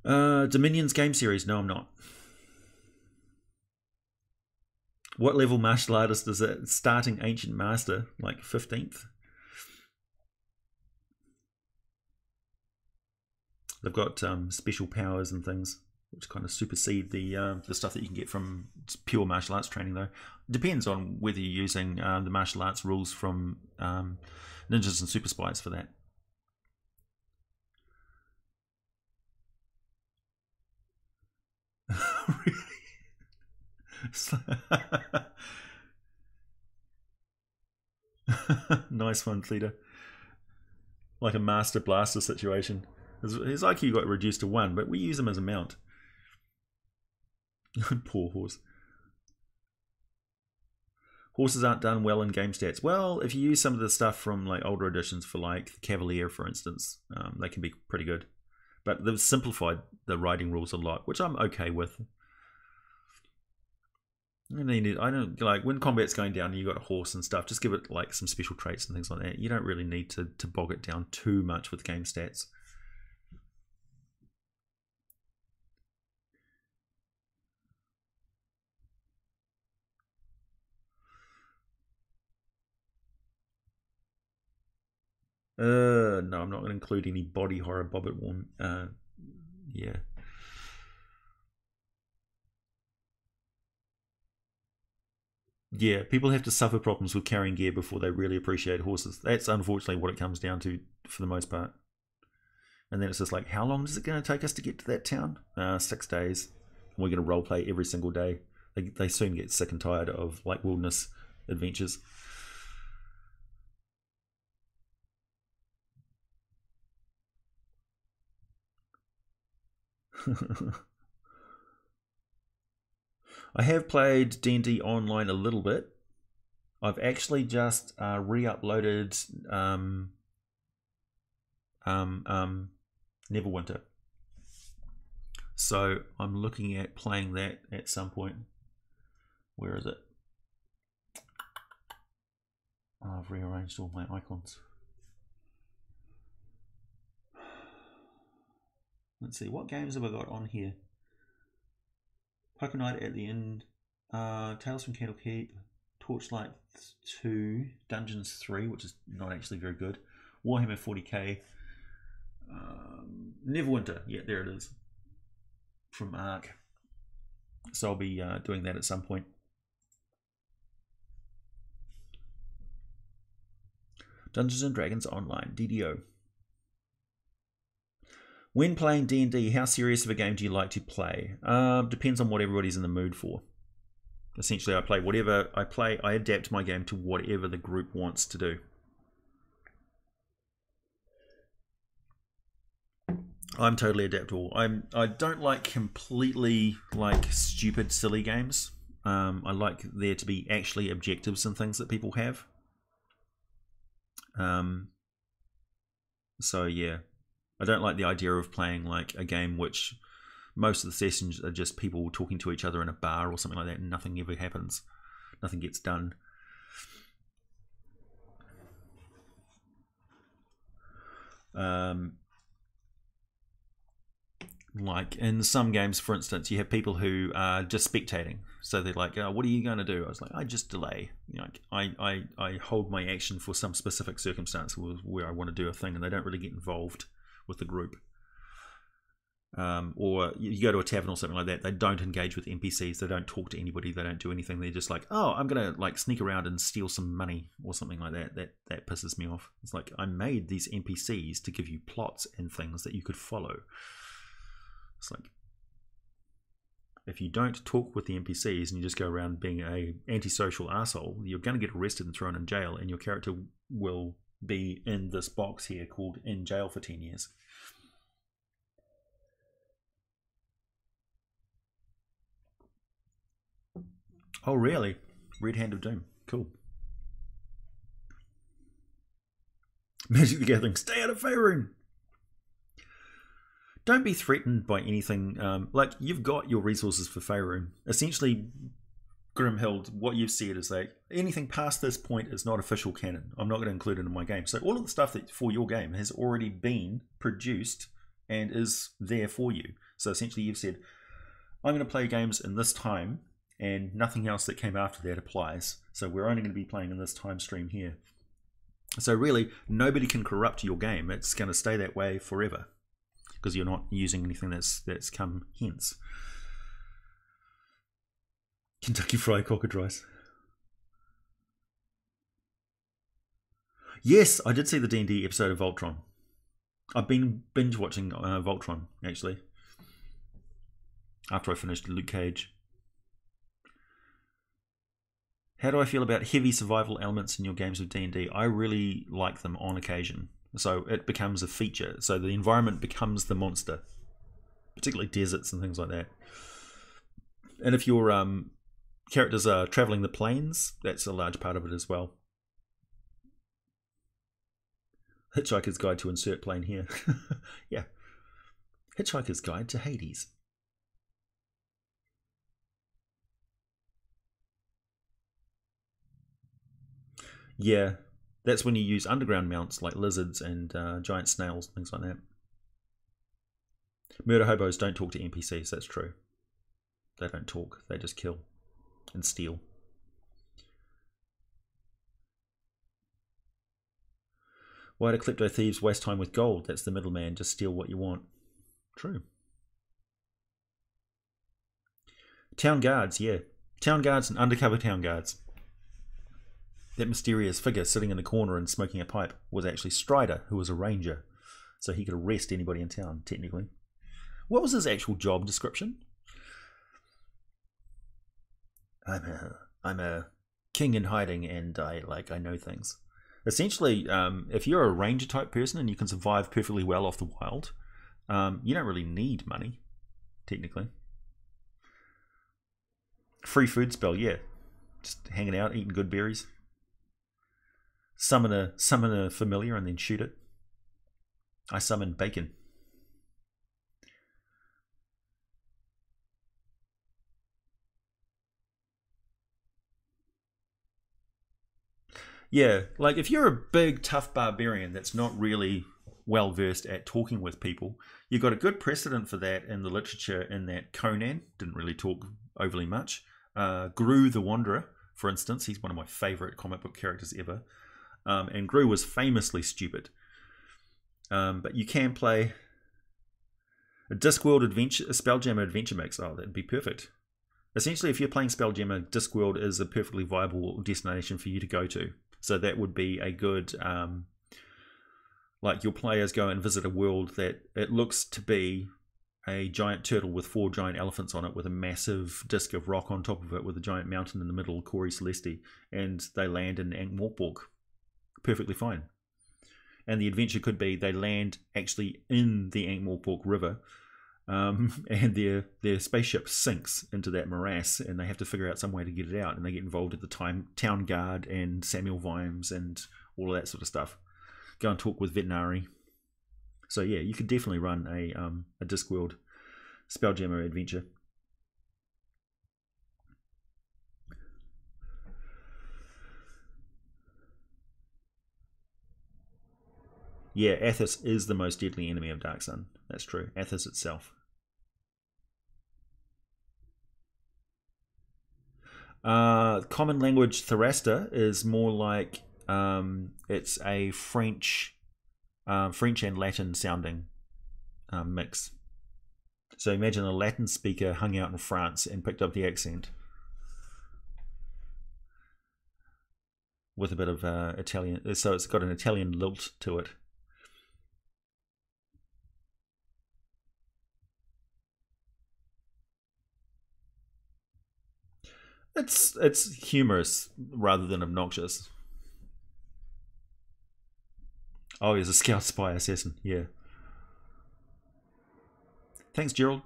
Dominion's game series. No, I'm not. What level martial artist is it? Starting Ancient Master, like 15th. They've got special powers and things, which kind of supersede the stuff that you can get from pure martial arts training, though. It depends on whether you're using the martial arts rules from Ninjas and Super Spies for that. Nice one, Theta. Like a Master Blaster situation. His IQ got reduced to 1, but we use him as a mount. Poor horse. Horses aren't done well in game stats. Well, if you use some of the stuff from like older editions for like Cavalier, for instance, they can be pretty good. But they've simplified the riding rules a lot, which I'm okay with. I don't like when combat's going down and you got a horse and stuff. Just give it like some special traits and things like that. You don't really need to bog it down too much with game stats. No, I'm not going to include any body horror bobbit one. Yeah. Yeah, people have to suffer problems with carrying gear before they really appreciate horses. That's unfortunately what it comes down to for the most part. And then it's just like, how long is it going to take us to get to that town? 6 days. And we're going to roleplay every single day. They soon get sick and tired of like wilderness adventures. I have played D&D online a little bit. I've actually just re-uploaded Neverwinter. So I'm looking at playing that at some point. Where is it? Oh, I've rearranged all my icons. Let's see, what games have I got on here? Poker Night at the End, Tales from Candle Keep, Torchlight 2, Dungeons 3, which is not actually very good, Warhammer 40k, Neverwinter, yeah, there it is, from Ark. So I'll be doing that at some point. Dungeons and Dragons Online, DDO. When playing D&D, how serious of a game do you like to play? Depends on what everybody's in the mood for. Essentially, I play whatever I play. I adapt my game to whatever the group wants to do. I'm totally adaptable. I don't like completely like stupid, silly games. I like there to be actually objectives and things that people have. So yeah. I don't like the idea of playing like a game which most of the sessions are just people talking to each other in a bar or something like that and nothing ever happens. Nothing gets done. Like in some games, for instance, you have people who are just spectating. So they're like, "Oh, what are you going to do?" I was like, "I just delay. You know, I hold my action for some specific circumstance where I want to do a thing," and they don't really get involved with the group. Or you go to a tavern or something like that, they don't engage with NPCs, they don't talk to anybody, they don't do anything. They're just like, "Oh, I'm gonna like sneak around and steal some money or something like that." That pisses me off. It's like, I made these NPCs to give you plots and things that you could follow. It's like, if you don't talk with the NPCs and you just go around being a antisocial asshole, you're going to get arrested and thrown in jail, and your character will be in this box here called "in jail for 10 years." Oh, really? Red Hand of Doom. Cool. Magic the Gathering. Stay out of Faerun. Don't be threatened by anything. Like, you've got your resources for Faerun. Essentially, Grimhild, what you've said is that anything past this point is not official canon. I'm not going to include it in my game. So all of the stuff that for your game has already been produced and is there for you. So essentially, you've said, I'm going to play games in this time, and nothing else that came after that applies. So we're only going to be playing in this time stream here. So really, nobody can corrupt your game. It's going to stay that way forever because you're not using anything that's come hence. Kentucky Fried Cockage Rice. Yes, I did see the D&D episode of Voltron. I've been binge watching Voltron, actually, after I finished Luke Cage. How do I feel about heavy survival elements in your games of D&D? I really like them on occasion. So it becomes a feature. So the environment becomes the monster, particularly deserts and things like that. And if your characters are traveling the plains, that's a large part of it as well. Hitchhiker's Guide to insert plane here. Yeah. Hitchhiker's Guide to Hades. Yeah, that's when you use underground mounts like lizards and giant snails, things like that. Murder hobos don't talk to NPCs, that's true. They don't talk, they just kill and steal. Why do klepto thieves waste time with gold? That's the middleman, just steal what you want. True. Town guards, yeah. Town guards and undercover town guards. That mysterious figure sitting in the corner and smoking a pipe was actually Strider, who was a ranger. So he could arrest anybody in town, technically. What was his actual job description? I'm a king in hiding, and I know things. Essentially, if you're a ranger type person and you can survive perfectly well off the wild, you don't really need money, technically. Free food spell, yeah. Just hanging out, eating good berries. Summon a familiar and then shoot it. I summon bacon. Yeah, like if you're a big tough barbarian that's not really well versed at talking with people, you've got a good precedent for that in the literature in that Conan didn't really talk overly much. Gru the Wanderer, for instance, he's one of my favourite comic book characters ever. And Gru was famously stupid. But you can play a Discworld adventure, a Spelljammer adventure mix. Oh, that'd be perfect. Essentially, if you're playing Spelljammer, Discworld is a perfectly viable destination for you to go to. So that would be a good, like your players go and visit a world that it looks to be a giant turtle with 4 giant elephants on it with a massive disc of rock on top of it with a giant mountain in the middle, Cori Celesti, and they land in Ankh-Morpork. Perfectly fine. And the adventure could be they land actually in the Ankh-Morpork River, and their spaceship sinks into that morass, and they have to figure out some way to get it out, and they get involved at the town guard and Samuel Vimes and all of that sort of stuff. Go and talk with veterinary. So yeah, you could definitely run a Discworld Spelljammer adventure. Yeah, Athos is the most deadly enemy of Dark Sun. That's true. Athos itself. Common language Thraster is more like it's a French and Latin sounding mix. So imagine a Latin speaker hung out in France and picked up the accent with a bit of Italian. So it's got an Italian lilt to it. It's humorous rather than obnoxious. Oh, he's a scout spy assassin. Yeah. Thanks, Gerald.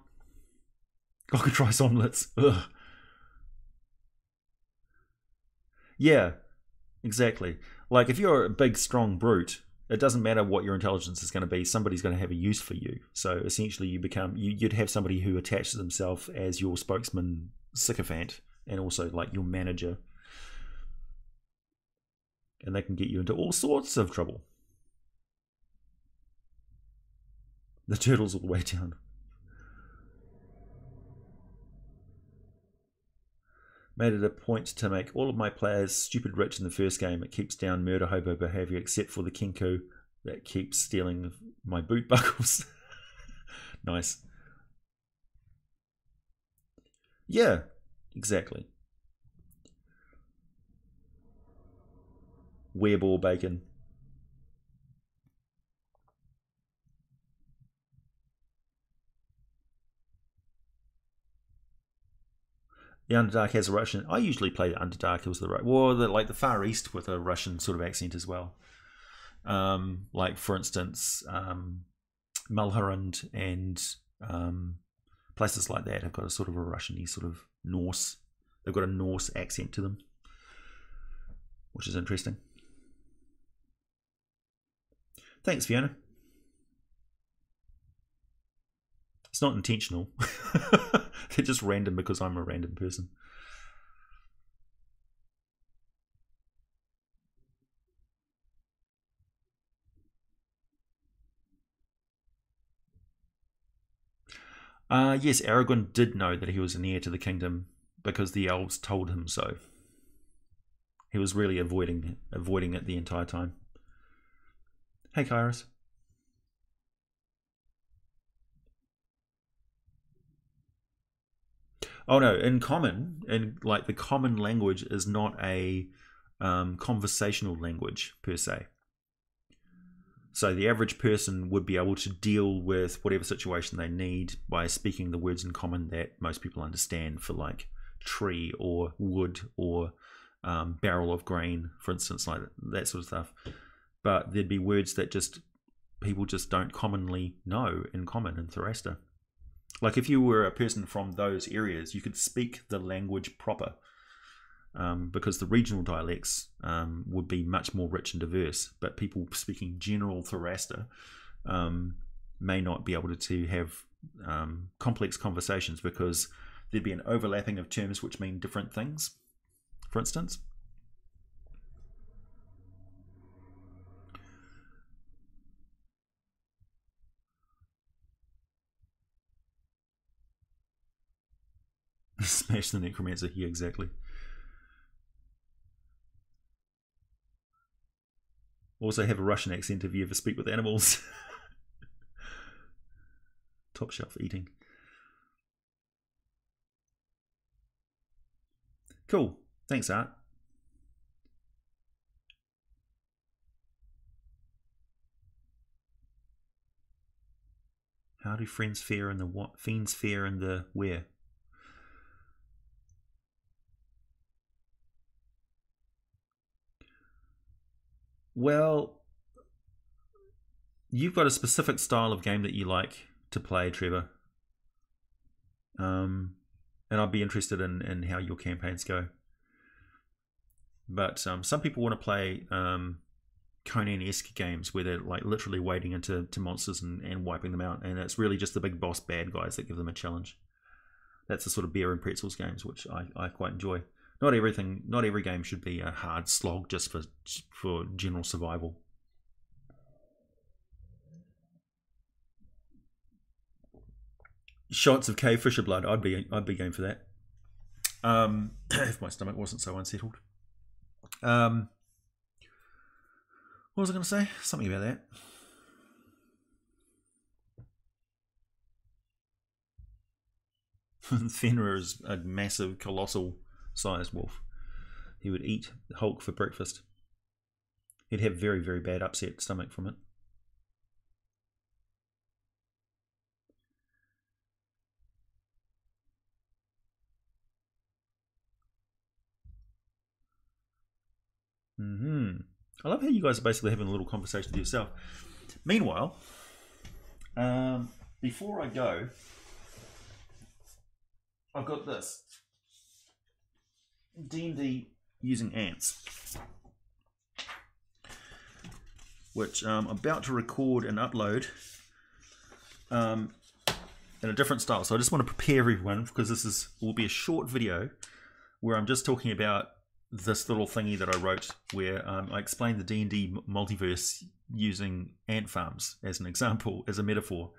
Cockatrice omelets. Ugh. Yeah, exactly. Like if you're a big, strong brute, it doesn't matter what your intelligence is going to be. Somebody's going to have a use for you. So essentially, you'd have somebody who attaches himself as your spokesman sycophant, and also like your manager, and they can get you into all sorts of trouble. The turtle's all the way down. Made it a point to make all of my players stupid rich in the first game. It keeps down murder hobo behavior, except for the Kenku that keeps stealing my boot buckles. Nice. Yeah, exactly. Wereball bacon. The Underdark has a Russian. I usually play the Underdark. It was like the Far East with a Russian sort of accent as well. Like for instance, Mulholland and places like that have got a sort of a Russian-y sort of Norse. They've got a Norse accent to them, which is interesting. Thanks, Fiona. It's not intentional. They're just random because I'm a random person. Yes, Aragorn did know that he was an heir to the kingdom because the elves told him so. He was really avoiding it the entire time. Hey, Kairos. Oh no, in common, and like the common language is not a conversational language per se. So the average person would be able to deal with whatever situation they need by speaking the words in common that most people understand for like tree or wood or barrel of grain, for instance, like that sort of stuff. But there'd be words that just people just don't commonly know in common in Thraster. Like if you were a person from those areas, you could speak the language proper, because the regional dialects would be much more rich and diverse. But people speaking general Thraster may not be able to have complex conversations because there'd be an overlapping of terms which mean different things, for instance. Smash the necromancer. Yeah, exactly. Also have a Russian accent if you ever speak with animals. Top shelf eating. Cool. Thanks, Art. How do friends fare in the what? Fiends fare in the where? Well, you've got a specific style of game that you like to play, Trevor. And I'd be interested in how your campaigns go. But some people want to play Conan-esque games where they're like literally wading into monsters and wiping them out, and it's really just the big boss bad guys that give them a challenge. That's the sort of beer and pretzels games which I quite enjoy. Not every game should be a hard slog just for general survival. Shots of cave fisher blood. I'd be game for that. If my stomach wasn't so unsettled. What was I going to say? Something about that. Fenrir is a massive, colossal sized wolf. He would eat Hulk for breakfast. He'd have very, very bad upset stomach from it. I love how you guys are basically having a little conversation with yourself. Meanwhile, before I go, I've got this. D&D using ants, which I'm about to record and upload in a different style. So I just want to prepare everyone, because this will be a short video where I'm just talking about this little thingy that I wrote, where I explained the D&D multiverse using ant farms as an example, as a metaphor,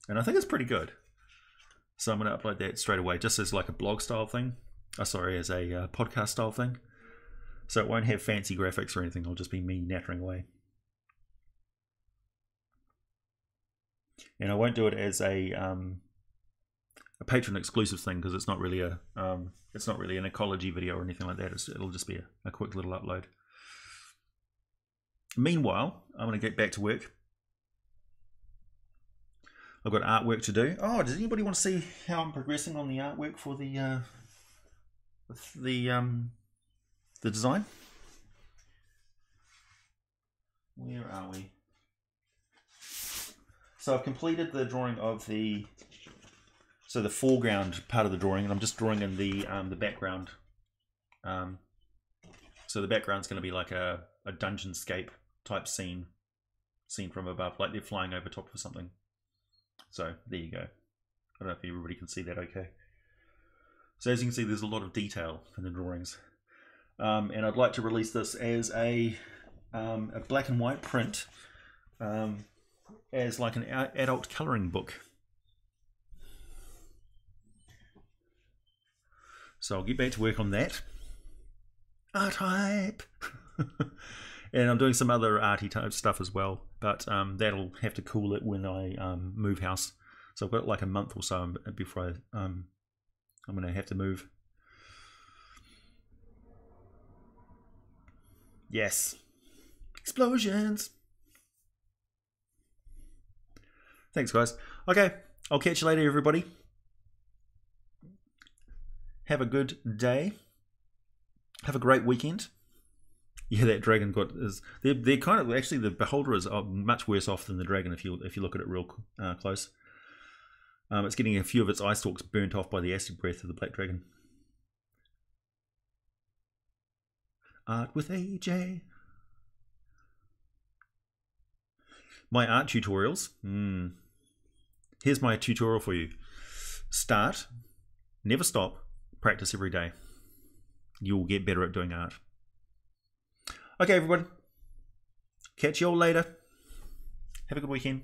and I think it's pretty good. So I'm going to upload that straight away, just as like a blog style thing. As a podcast style thing. So it won't have fancy graphics or anything. It'll just be me nattering away. And I won't do it as a patron exclusive thing, because it's not really an ecology video or anything like that. It'll just be a quick little upload. Meanwhile, I'm going to get back to work. I've got artwork to do. Oh, does anybody want to see how I'm progressing on the artwork for the design? Where are we? So I've completed the drawing of the foreground part of the drawing, and I'm just drawing in the background. So the background's going to be like a dungeonscape type scene from above, like they're flying over top of something. So there you go. I don't know if everybody can see that okay. So as you can see, there's a lot of detail in the drawings. And I'd like to release this as a black and white print, as like an adult colouring book. So I'll get back to work on that. Art hype! And I'm doing some other arty type stuff as well, but that'll have to cool it when I move house. So I've got like a month or so before I'm going to have to move. Yes. Explosions. Thanks, guys. Okay, I'll catch you later, everybody. Have a good day. Have a great weekend. Yeah, that dragon they're kind of, actually the beholder is much worse off than the dragon if you look at it real close. It's getting a few of its eye stalks burnt off by the acid breath of the black dragon. Art with AJ. My art tutorials. Here's my tutorial for you. Start, never stop, practice every day. You'll get better at doing art. Okay, everyone. Catch you all later. Have a good weekend.